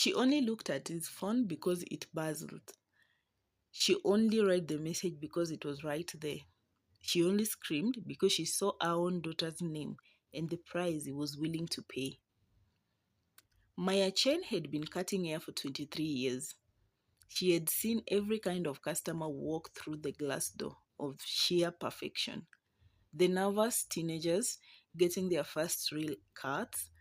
She only looked at his phone because it buzzed. She only read the message because it was right there. She only screamed because she saw her own daughter's name and the price he was willing to pay. Maya Chen had been cutting hair for 23 years. She had seen every kind of customer walk through the glass door of sheer perfection. The nervous teenagers getting their first real cuts,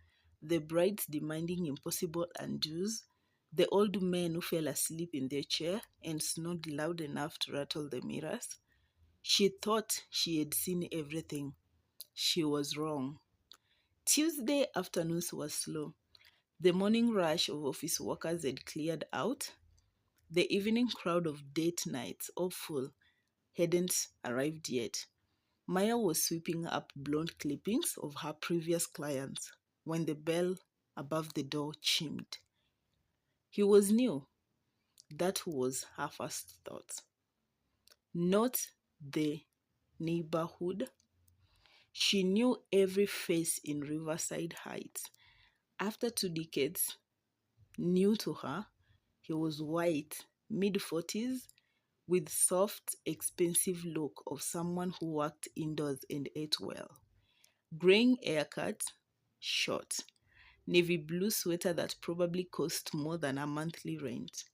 the brides demanding impossible undos, the old men who fell asleep in their chair and snored loud enough to rattle the mirrors. She thought she had seen everything. She was wrong. Tuesday afternoons were slow. The morning rush of office workers had cleared out. The evening crowd of date nights, hopeful, hadn't arrived yet. Maya was sweeping up blonde clippings of her previous clients when the bell above the door chimed. He was new. That was her first thought. Not the neighborhood. She knew every face in Riverside Heights. After 2 decades, new to her, he was white, mid-40s, with soft, expensive look of someone who worked indoors and ate well. Graying haircut, short, navy blue sweater that probably cost more than a monthly rent.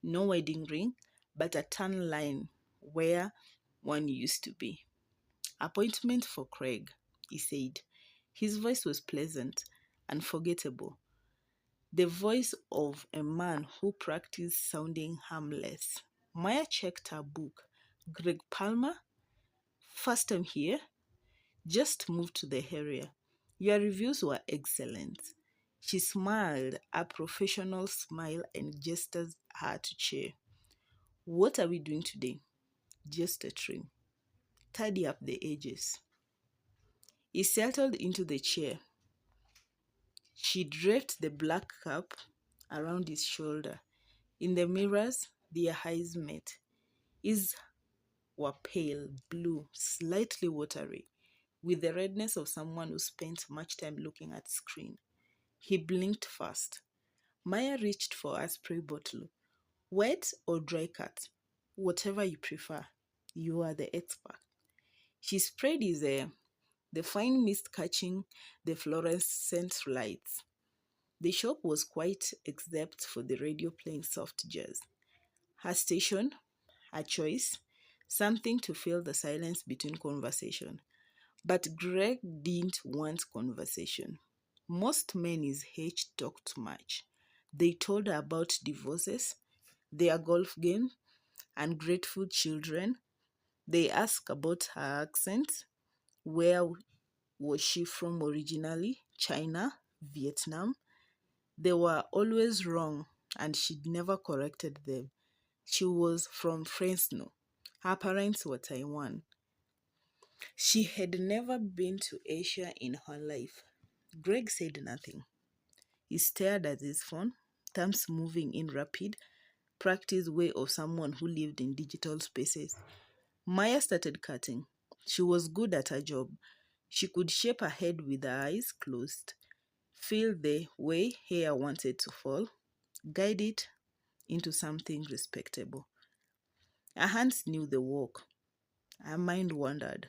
No wedding ring, but a tan line where one used to be. Appointment for Craig, he said. His voice was pleasant, unforgettable. The voice of a man who practiced sounding harmless. Maya checked her book. Greg Palmer? First time here? Just moved to the area. Your reviews were excellent. She smiled, a professional smile, and gestured her to chair. What are we doing today? Just a trim. Tidy up the edges. He settled into the chair. She draped the black cap around his shoulder. In the mirrors, their eyes met. His were pale, blue, slightly watery, with the redness of someone who spent much time looking at screen. He blinked fast. Maya reached for a spray bottle. Wet or dry cut? Whatever you prefer. You are the expert. She sprayed his hair, the fine mist catching the fluorescent lights. The shop was quiet except for the radio playing soft jazz. Her station, her choice, something to fill the silence between conversation. But Greg didn't want conversation. Most men his age talked too much. They told her about divorces, their golf game, ungrateful children. They asked about her accent. Where was she from originally? China? Vietnam? They were always wrong, and she'd never corrected them. She was from Fresno. Her parents were Taiwan. She had never been to Asia in her life. Greg said nothing. He stared at his phone, thumbs moving in rapid, practiced way of someone who lived in digital spaces. Maya started cutting. She was good at her job. She could shape her head with her eyes closed, feel the way hair wanted to fall, guide it into something respectable. Her hands knew the work. Her mind wandered.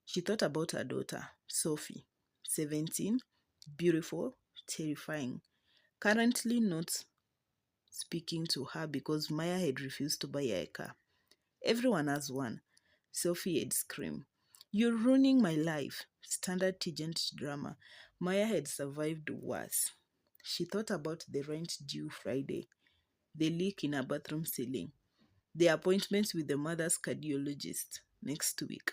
She thought about her daughter, Sophie, 17, beautiful, terrifying, currently not speaking to her because Maya had refused to buy her a car. Everyone has one. Sophie had screamed. You're ruining my life. Standard teenage drama. Maya had survived worse. She thought about the rent due Friday, the leak in her bathroom ceiling, the appointments with the mother's cardiologist next week.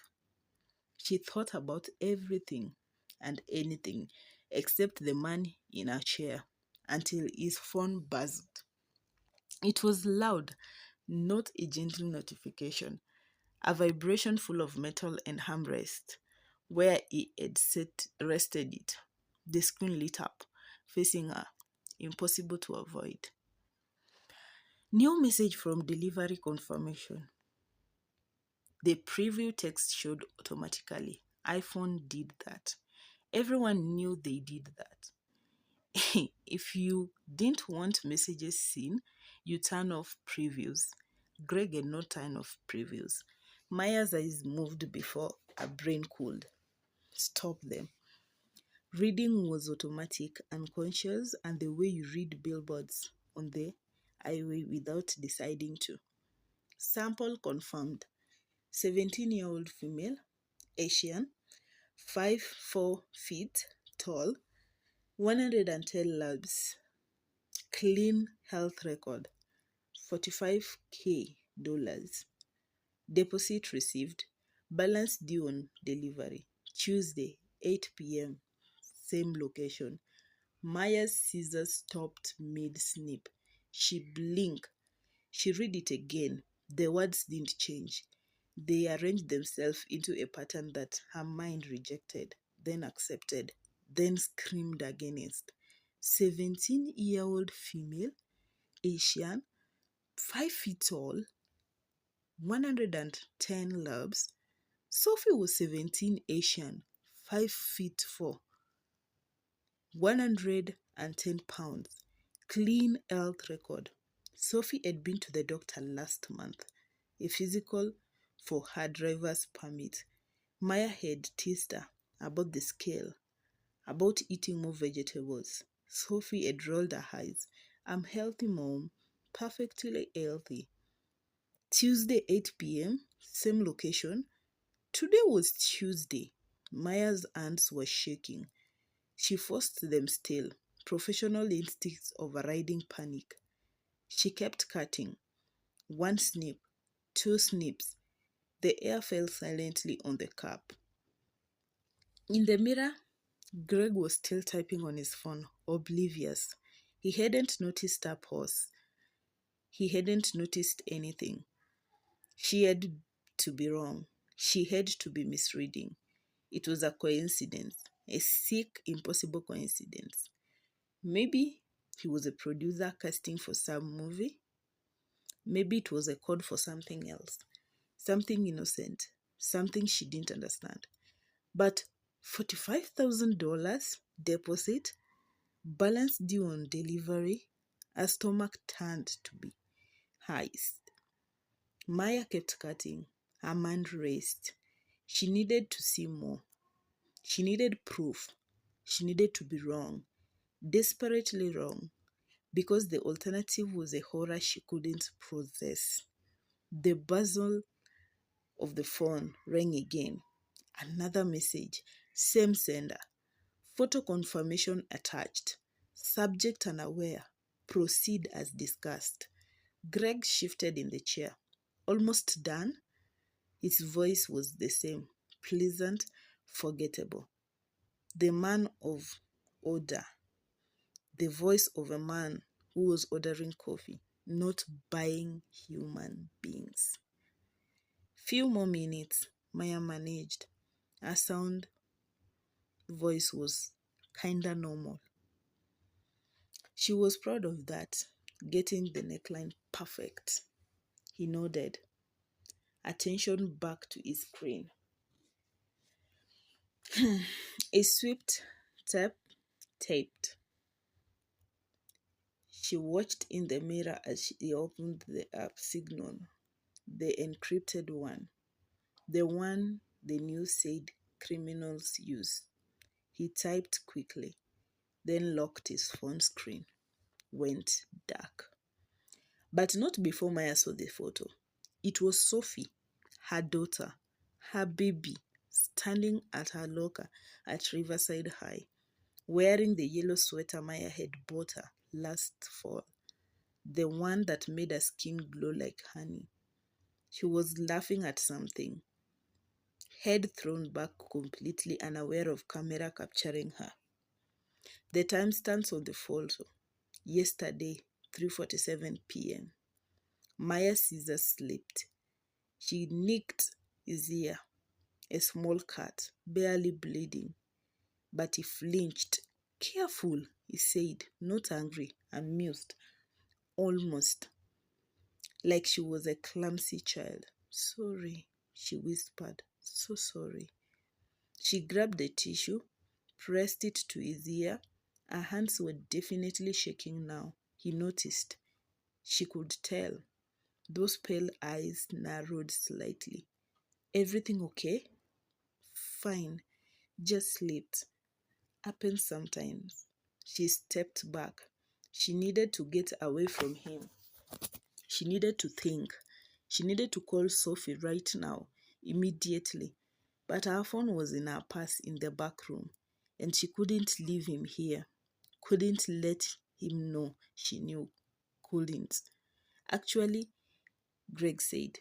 She thought about everything and anything except the man in her chair until his phone buzzed. It was loud, not a gentle notification, a vibration full of metal and armrest. Where he had rested it, the screen lit up, facing her, impossible to avoid. New message from delivery confirmation. The preview text showed automatically. iPhone did that. Everyone knew they did that. If you didn't want messages seen, you turn off previews. Greg had not turned off previews. Maya's eyes moved before her brain could stop them. Reading was automatic, unconscious, and the way you read billboards on the highway without deciding to. Sample confirmed. 17-year-old female, Asian, 5'4" tall, 110 labs, clean health record, $45K. Deposit received, balance due on delivery. Tuesday, 8 p.m. Same location. Maya's scissors stopped mid-snip. She blinked. She read it again. The words didn't change. They arranged themselves into a pattern that her mind rejected, then accepted, then screamed against. 17-year-old female, Asian, 5 feet tall, 110 labs. Sophie was 17, Asian, 5 feet 4, 110 pounds. Clean health record. Sophie had been to the doctor last month, a physical for her driver's permit. Maya had teased her about the scale, about eating more vegetables. Sophie had rolled her eyes. I'm healthy, mom. Perfectly healthy. Tuesday, 8 p.m., same location. Today was Tuesday. Maya's hands were shaking. She forced them still, professional instincts overriding panic. She kept cutting. 1 snip, 2 snips. The air fell silently on the cap. In the mirror, Greg was still typing on his phone, oblivious. He hadn't noticed her pause. He hadn't noticed anything. She had to be wrong. She had to be misreading. It was a coincidence, a sick, impossible coincidence. Maybe he was a producer casting for some movie. Maybe it was a code for something else, something innocent, something she didn't understand. But $45,000 deposit, balance due on delivery, her stomach turned to be heist. Maya kept cutting. Her mind raced. She needed to see more. She needed proof. She needed to be wrong, desperately wrong, because the alternative was a horror she couldn't process. The buzzer of the phone rang again. Another message. Same sender. Photo confirmation attached. Subject unaware. Proceed as discussed. Greg shifted in the chair. Almost done? His voice was the same. Pleasant, forgettable. The man of order. The voice of a man who was ordering coffee, not buying human beings. Few more minutes, Maya managed. Her sound voice was kinda normal. She was proud of that, getting the neckline perfect. He nodded, attention back to his screen. A swift tap taped. She watched in the mirror as she opened the app Signal, the encrypted one, the one the news said criminals use. He typed quickly, then locked his phone screen, went dark. But not before Maya saw the photo. It was Sophie, her daughter, her baby, standing at her locker at Riverside High, wearing the yellow sweater Maya had bought her last fall, the one that made her skin glow like honey. She was laughing at something, head thrown back, completely unaware of camera capturing her. The timestamps on the photo. Yesterday, 3:47 p.m. Maya's scissors slipped. She nicked his ear, a small cut, barely bleeding. But he flinched. Careful, he said, not angry, amused, almost like she was a clumsy child. Sorry, she whispered. So sorry. She grabbed the tissue, pressed it to his ear, Her hands were definitely shaking now. He noticed. She could tell. Those pale eyes narrowed slightly. Everything okay? Fine. Just slept. Happens sometimes. She stepped back. She needed to get away from him. She needed to think. She needed to call Sophie right now, immediately. But her phone was in her purse in the back room, and she couldn't leave him here. Couldn't let him know she knew. Couldn't. Actually, Greg said,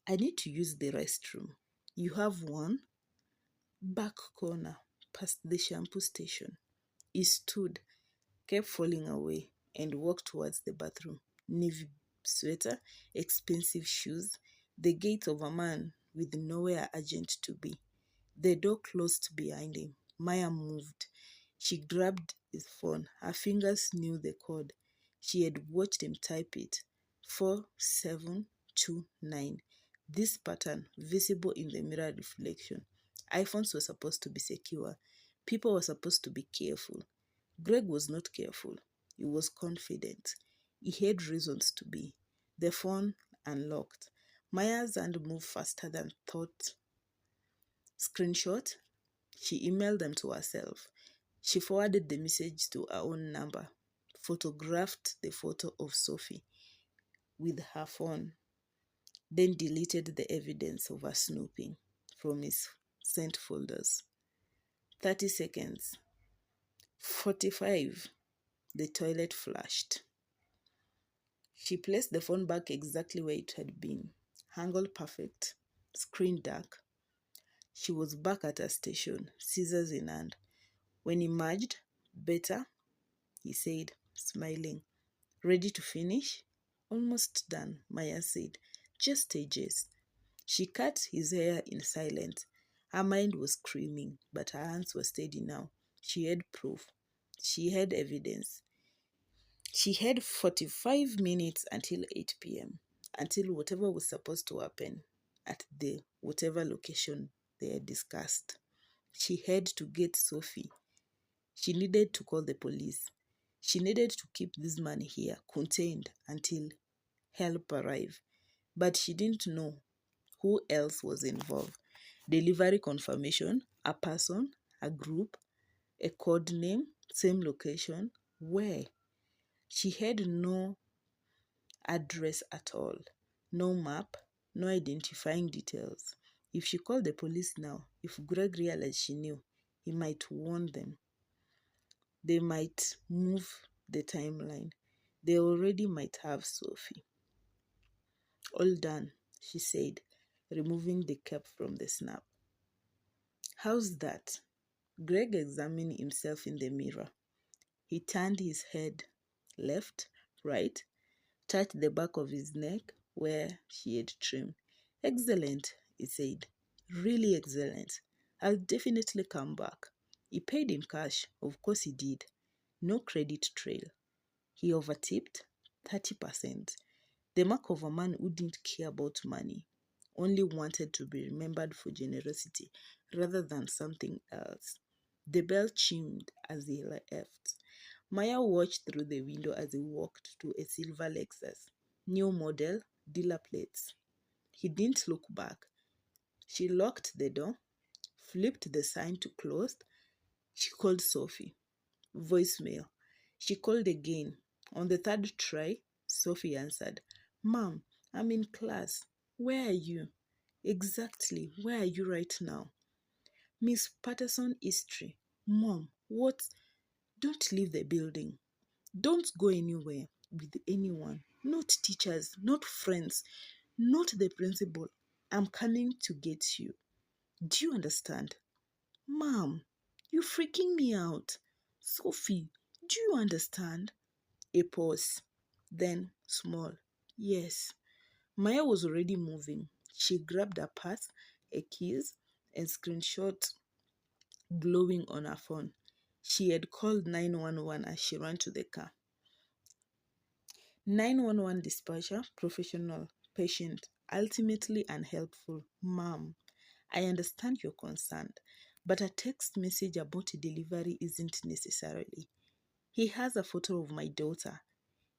I need to use the restroom. You have one? Back corner, past the shampoo station. He stood, kept falling away, and walked towards the bathroom. Navy sweater, expensive shoes, the gait of a man with nowhere urgent to be. The door closed behind him. Maya moved. She grabbed his phone. Her fingers knew the code. She had watched him type it. 4729. This pattern, visible in the mirror reflection. iPhones were supposed to be secure. People were supposed to be careful. Greg was not careful. He was confident. He had reasons to be. The phone unlocked. Maya's hand moved faster than thought. Screenshot? She emailed them to herself. She forwarded the message to her own number, photographed the photo of Sophie with her phone, then deleted the evidence of her snooping from his sent folders. 30 seconds. 45. The toilet flashed. She placed the phone back exactly where it had been. Angle perfect. Screen dark. She was back at her station, scissors in hand. When he emerged, better, he said, smiling. Ready to finish? Almost done, Maya said. Just stages. She cut his hair in silence. Her mind was screaming, but her hands were steady now. She had proof. She had evidence. She had 45 minutes until 8 p.m., until whatever was supposed to happen at the whatever location they had discussed. She had to get Sophie. She needed to call the police. She needed to keep this man here, contained, until help arrived. But she didn't know who else was involved. Delivery confirmation, a person, a group, a code name, same location. Where? She had no address at all, no map, no identifying details. If she called the police now, if Greg realized she knew, he might warn them. They might move the timeline. They already might have Sophie. All done, she said, removing the cap from the snap. How's that? Greg examined himself in the mirror. He turned his head left, right, touched the back of his neck where she had trimmed. Excellent, he said. Really excellent. I'll definitely come back. He paid in cash. Of course he did. No credit trail. He overtipped 30%. The mark of a man who didn't care about money, only wanted to be remembered for generosity rather than something else. The bell chimed as he left. Maya watched through the window as he walked to a silver Lexus. New model, dealer plates. He didn't look back. She locked the door, flipped the sign to closed. She called Sophie. Voicemail. She called again. On the third try, Sophie answered. Mom, I'm in class. Where are you? Exactly. Where are you right now? Miss Patterson History. Mom, what? Don't leave the building. Don't go anywhere with anyone. Not teachers, not friends, not the principal. I'm coming to get you. Do you understand? Mom, you're freaking me out. Sophie, do you understand? A pause. Then, small. Yes. Maya was already moving. She grabbed her purse, a keys, and screenshot glowing on her phone. She had called 911 as she ran to the car. 911 dispatcher, professional, patient, ultimately unhelpful. Mom, I understand you're concerned, but a text message about a delivery isn't necessarily. He has a photo of my daughter.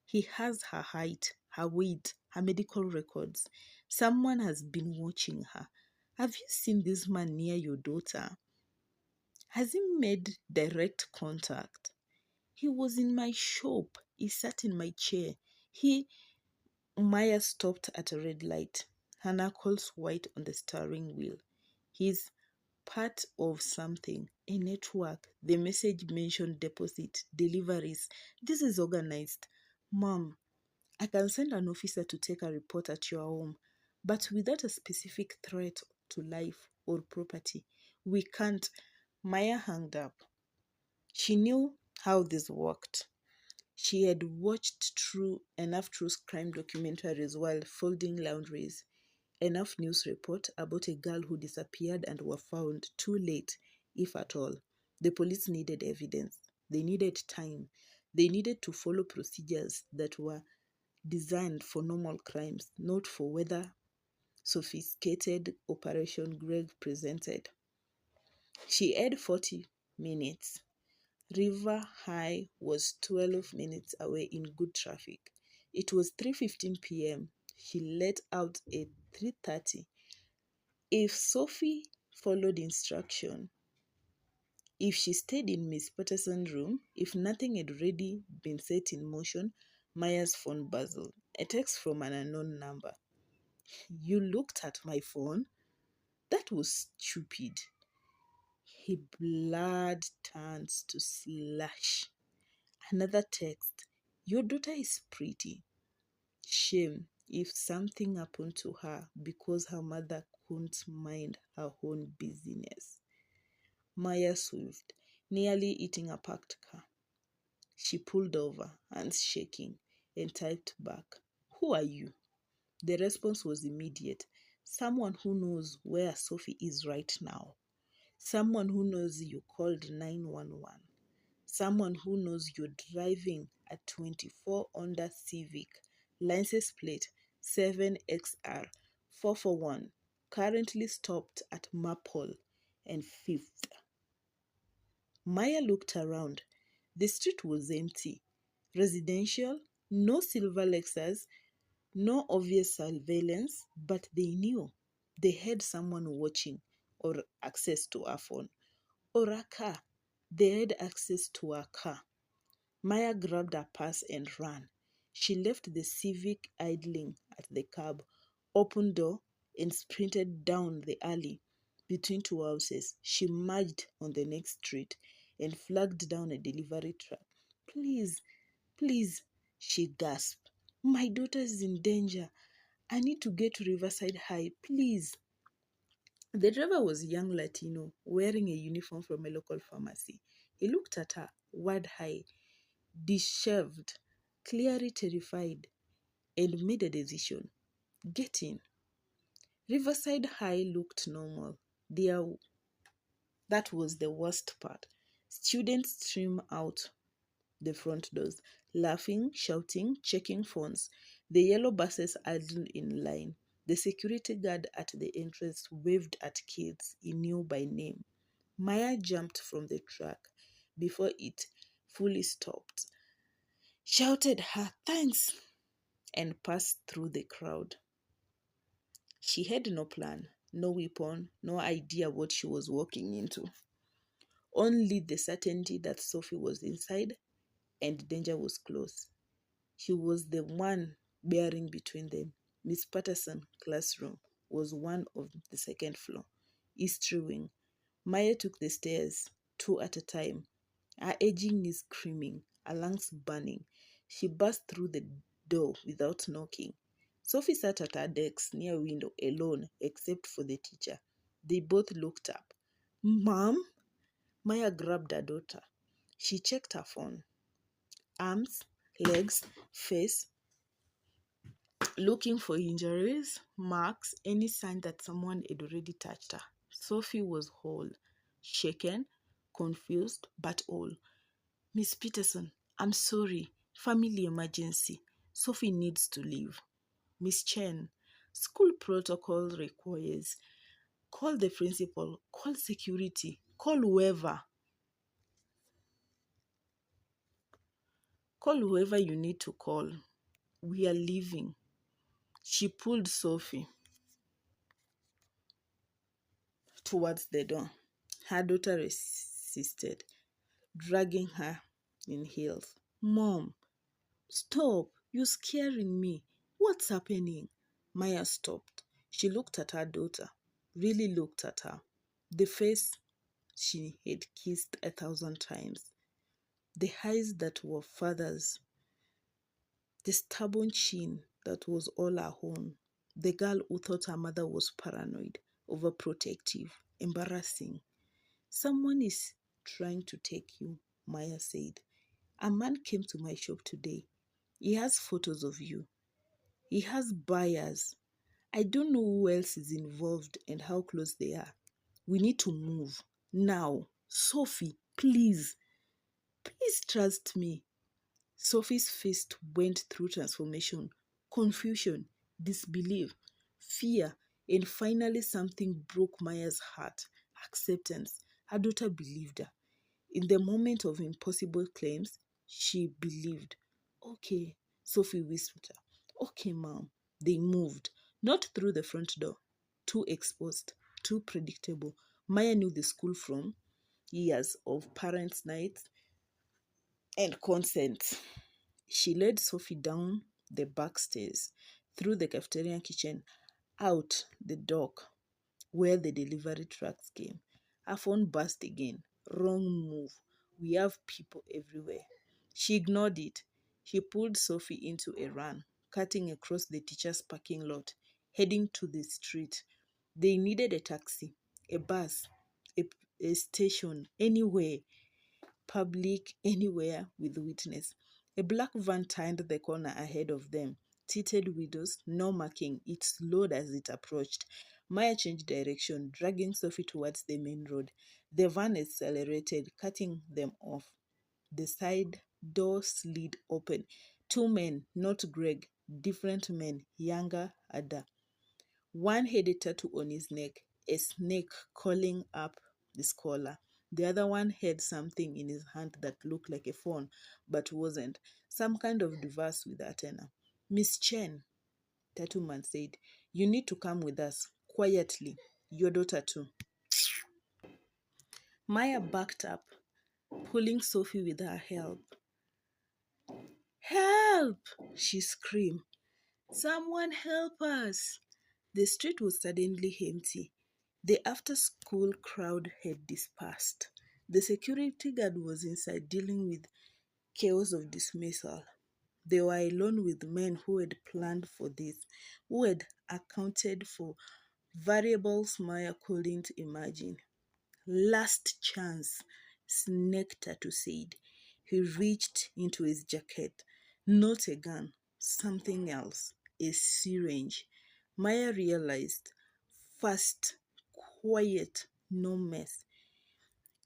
He has her height, her weight, her medical records. Someone has been watching her. Have you seen this man near your daughter? Has he made direct contact? He was in my shop. He sat in my chair. He Maya stopped at a red light, her knuckles white on the steering wheel. He's part of something, a network. The message mentioned deposit, deliveries. This is organized. Mom, I can send an officer to take a report at your home, but without a specific threat to life or property, we can't. Maya hung up. She knew how this worked. She had watched through enough true crime documentaries while folding laundries, enough news reports about a girl who disappeared and were found too late, if at all. The police needed evidence. They needed time. They needed to follow procedures that were designed for normal crimes, not for whether sophisticated operation Greg presented. She had 40 minutes. River High was 12 minutes away in good traffic. It was 3:15 p.m. She let out at 3:30. If Sophie followed instruction, if she stayed in Miss Patterson's room, if nothing had already been set in motion, Maya's phone buzzed. A text from an unknown number. You looked at my phone? That was stupid. His blood turns to slush. Another text. Your daughter is pretty. Shame if something happened to her because her mother couldn't mind her own business. Maya swift, nearly eating a parked car. She pulled over, hands shaking, and typed back, Who are you? The response was immediate. Someone who knows where Sophie is right now. Someone who knows you called 911. Someone who knows you're driving a 24 Honda Civic, license plate 7XR 441, currently stopped at Maple and 5th. Maya looked around. The street was empty. Residential, no silver Lexus, no obvious surveillance, but they knew they had someone watching or access to a phone or a car. They had access to a car. Maya grabbed her purse and ran. She left the Civic idling at the curb, opened door, and sprinted down the alley between two houses. She merged on the next street and flagged down a delivery truck. Please, please, she gasped. My daughter is in danger. I need to get to Riverside High, please. The driver was a young Latino wearing a uniform from a local pharmacy. He looked at her, wide eyed, disheveled, clearly terrified, and made a decision. Get in. Riverside High looked normal. There, that was the worst part. Students streamed out the front doors, laughing, shouting, checking phones. The yellow buses idled in line. The security guard at the entrance waved at kids he knew by name. Maya jumped from the truck before it fully stopped, shouted her thanks, and passed through the crowd. She had no plan, no weapon, no idea what she was walking into. Only the certainty that Sophie was inside and danger was close. He was the one bearing between them. Miss Patterson's classroom was one of the second floor, East Wing. Maya took the stairs, two at a time, her aging knees screaming, her lungs burning. She burst through the door without knocking. Sophie sat at her desk near a window alone, except for the teacher. They both looked up. Mom? Maya grabbed her daughter. She checked her phone. Arms, legs, face, looking for injuries, marks, any sign that someone had already touched her. Sophie was whole, shaken, confused, but whole. Miss Peterson, I'm sorry. Family emergency. Sophie needs to leave. Miss Chen, school protocol requires. Call the principal, call security, call whoever. Call whoever you need to call. We are leaving. She pulled Sophie towards the door. Her daughter resisted, dragging her in heels. Mom, stop! You're scaring me. What's happening? Maya stopped. She looked at her daughter, really looked at her. The face she had kissed 1,000 times, the eyes that were father's, the stubborn chin that was all her own, the girl who thought her mother was paranoid, overprotective, embarrassing. Someone is trying to take you, Maya said. A man came to my shop today. He has photos of you. He has buyers. I don't know who else is involved and how close they are. We need to move. Now. Sophie, please. Please trust me. Sophie's face went through transformation, confusion, disbelief, fear, and finally something broke Maya's heart. Acceptance. Her daughter believed her. In the moment of impossible claims, she believed. Okay, Sophie whispered. Okay, Mom. They moved, not through the front door. Too exposed, too predictable. Maya knew the school from years of parents' nights and consent. She led Sophie down the back stairs, through the cafeteria kitchen, out the dock where the delivery trucks came. Her phone buzzed again. Wrong move. We have people everywhere. She ignored it. She pulled Sophie into a run, cutting across the teacher's parking lot, heading to the street. They needed a taxi, a bus, a, a station, anywhere, public, anywhere with witness. A black van turned the corner ahead of them. Tinted windows, no marking. It slowed as it approached. Maya changed direction, dragging Sophie towards the main road. The van accelerated, cutting them off. The side door slid open. Two men, not Greg, different men, younger, older. One had a tattoo on his neck, a snake curling up his collar. The other one had something in his hand that looked like a phone, but wasn't. Some kind of device with antenna. Miss Chen, Tattoo Man said, you need to come with us, quietly. Your daughter too. Maya backed up, pulling Sophie with her help. Help! She screamed. Someone help us! The street was suddenly empty. The after-school crowd had dispersed. The security guard was inside dealing with chaos of dismissal. They were alone with men who had planned for this, who had accounted for variables Maya couldn't imagine. Last chance, Snake Tattoo said. He reached into his jacket. Not a gun, something else, a syringe. Maya realized. Fast, quiet, no mess.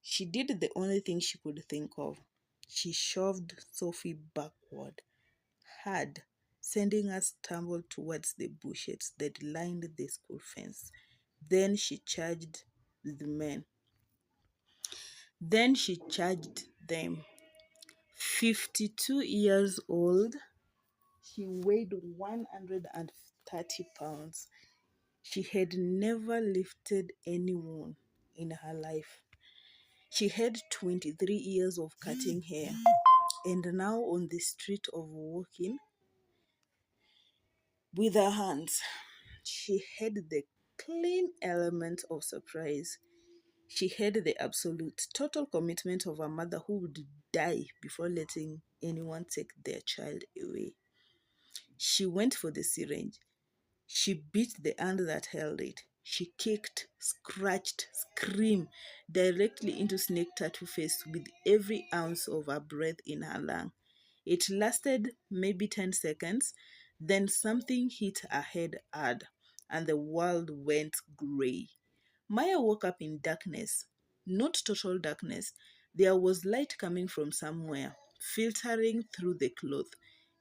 She did the only thing she could think of. She shoved Sophie backward, hard, sending her stumble towards the bushes that lined the school fence. Then she charged the men. Then she charged them. 52 years old, she weighed 130 pounds. She had never lifted anyone in her life. She had 23 years of cutting hair, and now on the street of walking with her hands. She had the clean element of surprise. She had the absolute, total commitment of a mother who would die before letting anyone take their child away. She went for the syringe. She beat the hand that held it. She kicked, scratched, screamed directly into Snake Tattoo face with every ounce of her breath in her lung. It lasted maybe 10 seconds, then something hit her head hard, and the world went grey. Maya woke up in darkness. Not total darkness. There was light coming from somewhere, filtering through the cloth.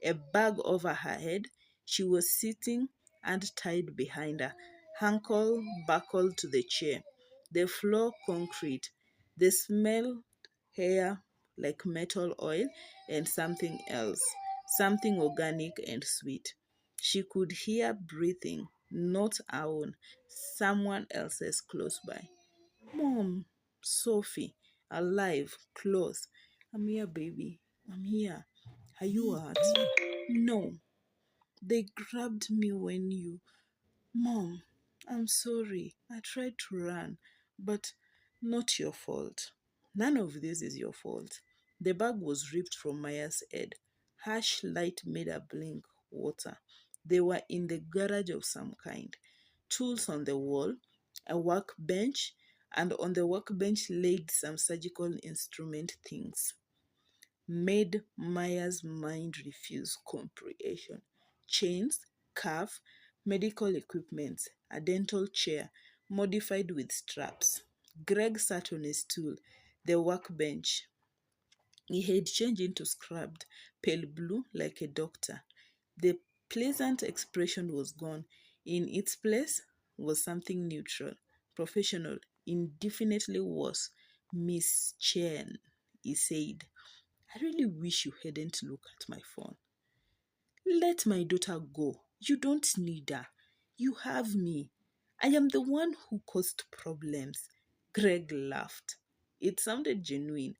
A bag over her head. She was sitting and tied behind her, ankle buckled to the chair. The floor concrete. The smell hair like metal oil and something else, something organic and sweet. She could hear breathing, not her own, someone else's close by. Mom, Sophie, alive, close. I'm here, baby. I'm here. Are you hurt? No. They grabbed me when you. Mom, I'm sorry. I tried to run, but not your fault. None of this is your fault. The bag was ripped from Maya's head. Harsh light made her blink water. They were in the garage of some kind. Tools on the wall, a workbench, and on the workbench laid some surgical instrument things made Maya's mind refuse comprehension. Chains, cuff, medical equipment, a dental chair, modified with straps. Greg sat on a stool, the workbench. He had changed into scrubbed, pale blue like a doctor. The pleasant expression was gone. In its place was something neutral, professional, indefinitely worse. Miss Chen, he said. I really wish you hadn't looked at my phone. Let my daughter go. You don't need her. You have me. I am the one who caused problems. Greg laughed. It sounded genuine,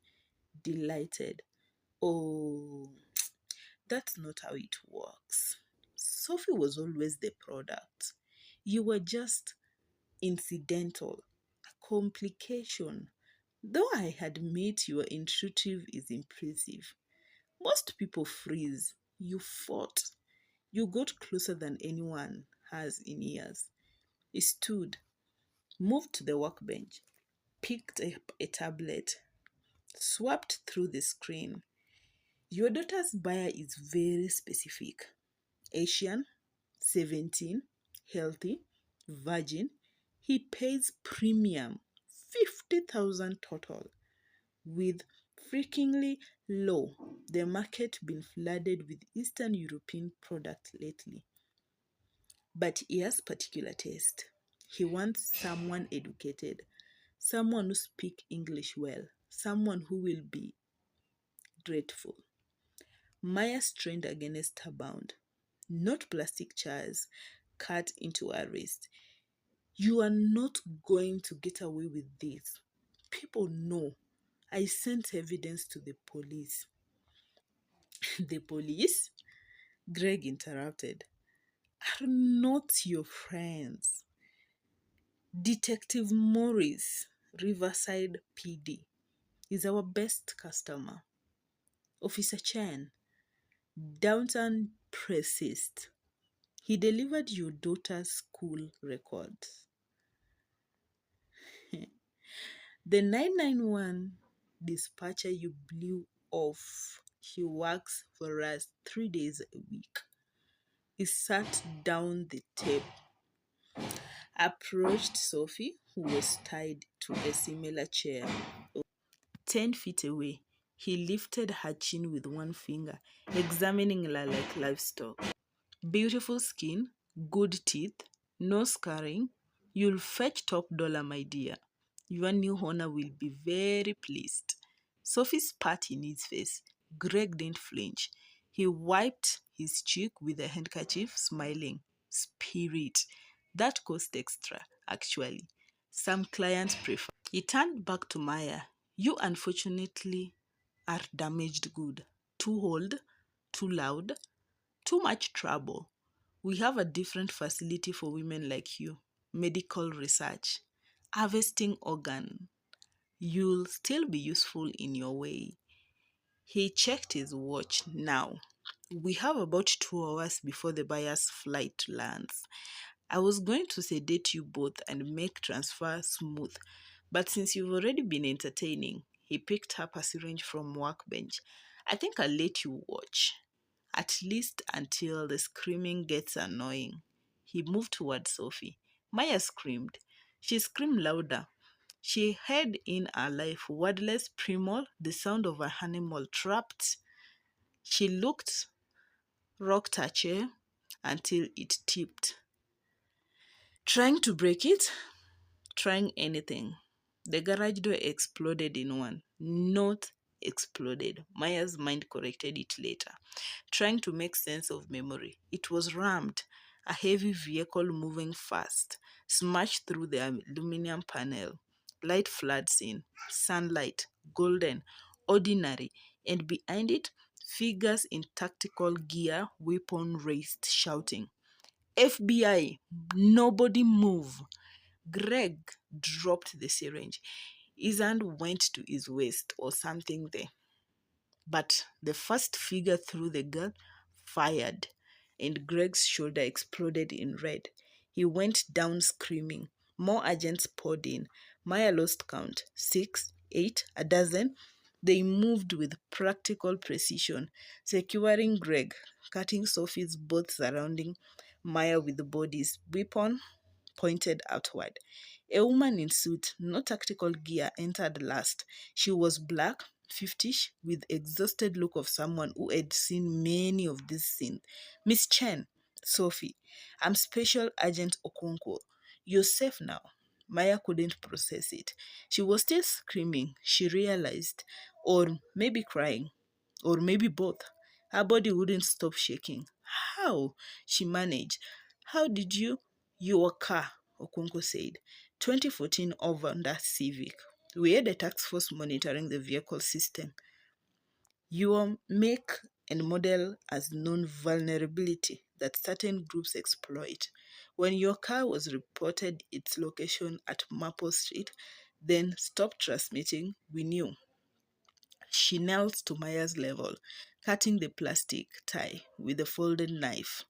delighted. Oh, that's not how it works. Sophie was always the product. You were just incidental, a complication. Though I admit your intuitive is impressive, most people freeze. You fought. You got closer than anyone has in years. He stood, moved to the workbench, picked up a tablet, swapped through the screen. Your daughter's buyer is very specific. Asian, 17, healthy, virgin. He pays premium, 50,000 total, with freakingly low. The market been flooded with Eastern European products lately. But he has particular taste. He wants someone educated, someone who speak English well, someone who will be grateful. Maya strained against her bound. Not plastic chairs cut into her wrist. You are not going to get away with this. People know. I sent evidence to the police. The police? Greg interrupted. Are not your friends. Detective Morris, Riverside PD, is our best customer. Officer Chen, Downtown persist. He delivered your daughter's school records. The 991 dispatcher you blew off, he works for us 3 days a week. He sat down the tape, approached Sophie, who was tied to a similar chair. 10 feet away, he lifted her chin with one finger, examining her like livestock. Beautiful skin, good teeth, no scarring. You'll fetch top dollar, my dear. Your new owner will be very pleased. Sophie spat in his face. Greg didn't flinch. He wiped his cheek with a handkerchief, smiling. Spirit. That cost extra, actually. Some clients prefer. He turned back to Maya. You unfortunately are damaged good. Too old, too loud, too much trouble. We have a different facility for women like you. Medical research, harvesting organ. You'll still be useful in your way. He checked his watch. Now, we have about 2 hours before the buyer's flight lands. I was going to sedate you both and make transfer smooth, but since you've already been entertaining, he picked up a syringe from workbench. I think I'll let you watch, at least until the screaming gets annoying. He moved toward Sophie. Maya screamed. She screamed louder. She heard in her life wordless primal, the sound of an animal trapped. She looked, rocked her chair until it tipped. Trying to break it, trying anything. The garage door exploded in one. Not exploded. Maya's mind corrected it later, trying to make sense of memory. It was rammed, a heavy vehicle moving fast, smashed through the aluminum panel. Light floods in, sunlight, golden, ordinary, and behind it, figures in tactical gear, weapon raised, shouting, FBI, nobody move. Greg dropped the syringe. His hand went to his waist or something there. But the first figure through the gun fired, and Greg's shoulder exploded in red. He went down screaming. More agents poured in. Maya lost count. 6, 8, a dozen. They moved with practical precision, securing Greg, cutting Sophie's both surrounding Maya with the bodies, weapon pointed outward. A woman in suit, no tactical gear, entered last. She was black, 50ish, with exhausted look of someone who had seen many of these scenes. Miss Chen, Sophie, I'm Special Agent Okonkwo. You're safe now. Maya couldn't process it. She was still screaming, she realized, or maybe crying, or maybe both. Her body wouldn't stop shaking. How? She managed. How did you? Your car, Okonkwo said. 2014 Honda Civic. We had a task force monitoring the vehicle system. Your make and model as known vulnerability that certain groups exploit. When your car was reported its location at Maple Street, then stopped transmitting, we knew. She knelt to Maya's level, cutting the plastic tie with a folded knife.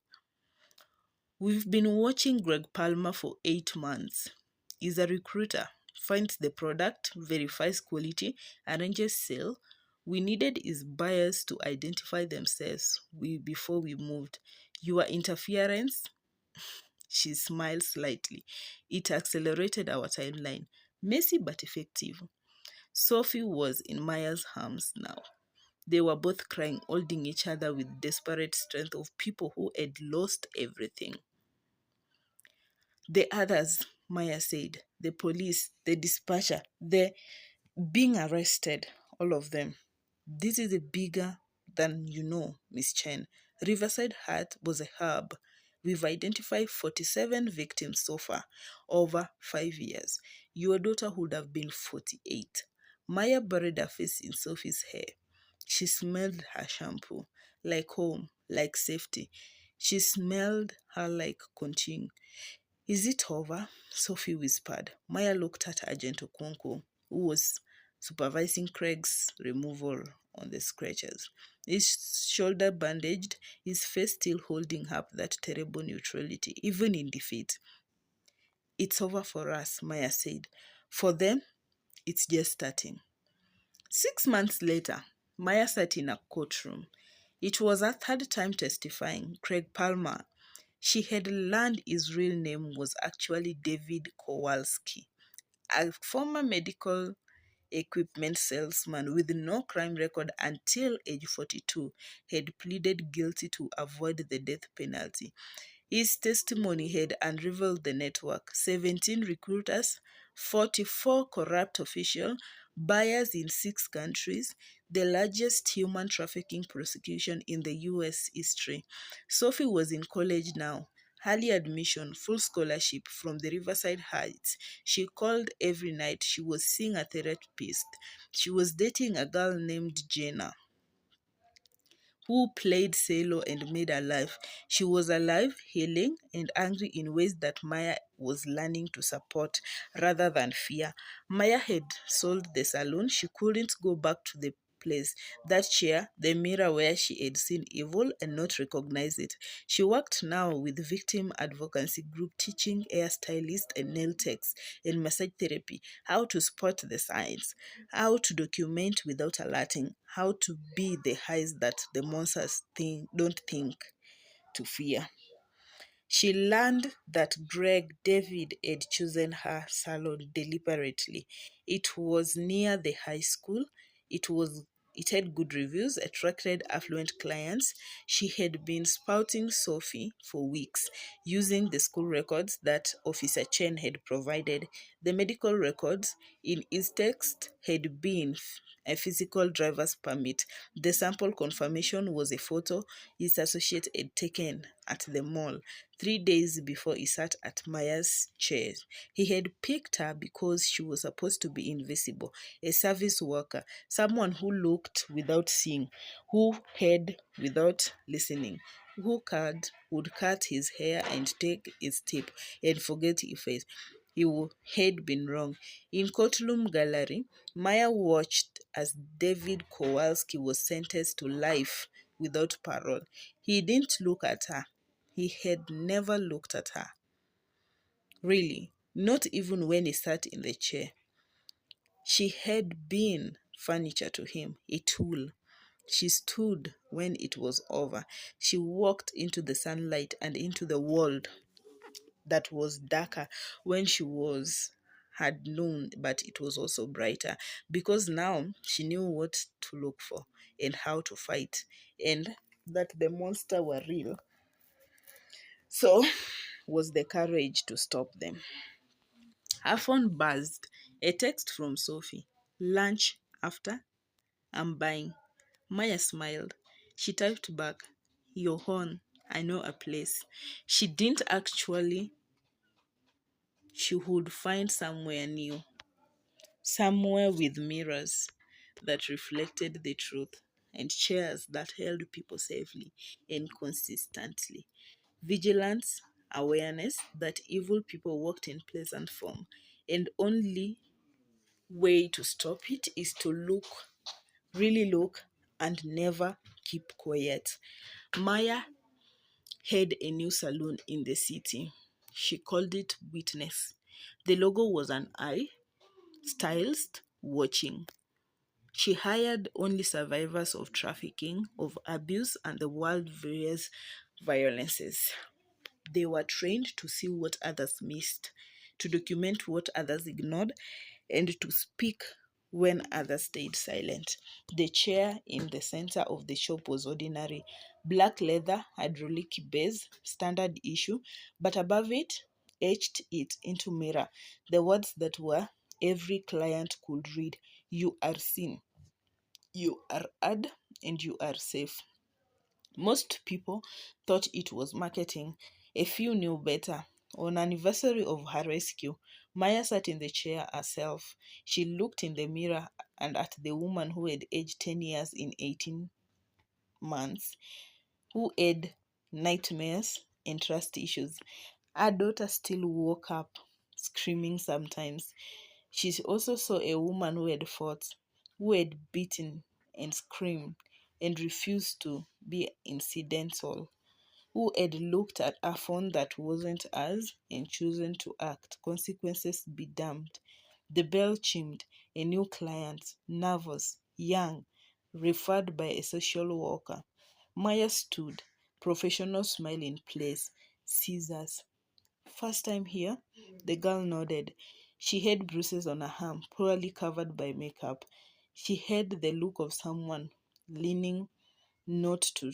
We've been watching Greg Palmer for 8 months. He's a recruiter, finds the product, verifies quality, arranges sale. We needed his buyers to identify themselves before we moved. Your interference, she smiled slightly. It accelerated our timeline. Messy but effective. Sophie was in Maya's arms now. They were both crying, holding each other with desperate strength of people who had lost everything. The others, Maya said, the police, the dispatcher, they're being arrested, all of them. This is a bigger than you know, Miss Chen. Riverside Heart was a hub. We've identified 47 victims so far, over 5 years. Your daughter would have been 48. Maya buried her face in Sophie's hair. She smelled her shampoo, like home, like safety. She smelled her like continuing. Is it over? Sophie whispered. Maya looked at Agent Okonkwo, who was supervising Craig's removal on the scratches. His shoulder bandaged, his face still holding up that terrible neutrality, even in defeat. It's over for us, Maya said. For them, it's just starting. 6 months later, Maya sat in a courtroom. It was her third time testifying. Craig Palmer. She had learned his real name was actually David Kowalski, a former medical equipment salesman with no crime record until age 42, had pleaded guilty to avoid the death penalty. His testimony had unraveled the network: 17 recruiters, 44 corrupt officials, buyers in 6 countries, the largest human trafficking prosecution in the US history. Sophie was in college now. Early admission, full scholarship from the Riverside Heights. She called every night. She was seeing a therapist. She was dating a girl named Jenna, who played cello and made her laugh. She was alive, healing, and angry in ways that Maya was learning to support rather than fear. Maya had sold the salon. She couldn't go back to the place, that chair, the mirror where she had seen evil and not recognize it. She worked now with victim advocacy group, teaching hairstylists and nail techs and massage therapy how to spot the signs, how to document without alerting, how to be the eyes that the monsters don't think to fear. She learned that Greg David had chosen her salon deliberately. It was near the high school. It had good reviews, attracted affluent clients. She had been spouting Sophie for weeks, using the school records that Officer Chen had provided, the medical records. In his text, had been a physical driver's permit. The sample confirmation was a photo his associate had taken at the mall 3 days before he sat at Maya's chair. He had picked her because she was supposed to be invisible, a service worker, someone who looked without seeing, who heard without listening, would cut his hair and take his tip and forget if had been wrong. In courtroom gallery, Maya watched as David Kowalski was sentenced to life without parole. He didn't look at her. He had never looked at her. Really, not even when he sat in the chair. She had been furniture to him, a tool. She stood when it was over. She walked into the sunlight and into the world that was darker when she was had known, but it was also brighter because now she knew what to look for and how to fight, and that the monster were real. So was the courage to stop them. Her phone buzzed. A text from Sophie. Lunch after? I'm buying. Maya smiled. She typed back, You're on. I know a place. She didn't actually. She would find somewhere new. Somewhere with mirrors that reflected the truth and chairs that held people safely and consistently. Vigilance, awareness that evil people worked in pleasant form, and only way to stop it is to look, really look, and never keep quiet. Maya had a new salon in the city. She called it Witness. The logo was an eye, stylist watching. She hired only survivors of trafficking, of abuse, and the world's various violences. They were trained to see what others missed, to document what others ignored, and to speak when others stayed silent. The chair in the center of the shop was ordinary. Black leather, hydraulic base, standard issue, but above it, etched it into mirror, the words that were every client could read, You are seen, you are heard, and you are safe. Most people thought it was marketing. A few knew better. On anniversary of her rescue, Maya sat in the chair herself. She looked in the mirror and at the woman who had aged 10 years in 18 months, who had nightmares and trust issues. Her daughter still woke up screaming sometimes. She also saw a woman who had fought, who had beaten and screamed and refused to be incidental, who had looked at a phone that wasn't hers and chosen to act. Consequences be damned. The bell chimed. A new client, nervous, young, referred by a social worker. Maya stood, professional smile in place. Scissors. First time here? The girl nodded. She had bruises on her arm, poorly covered by makeup. She had the look of someone leaning not to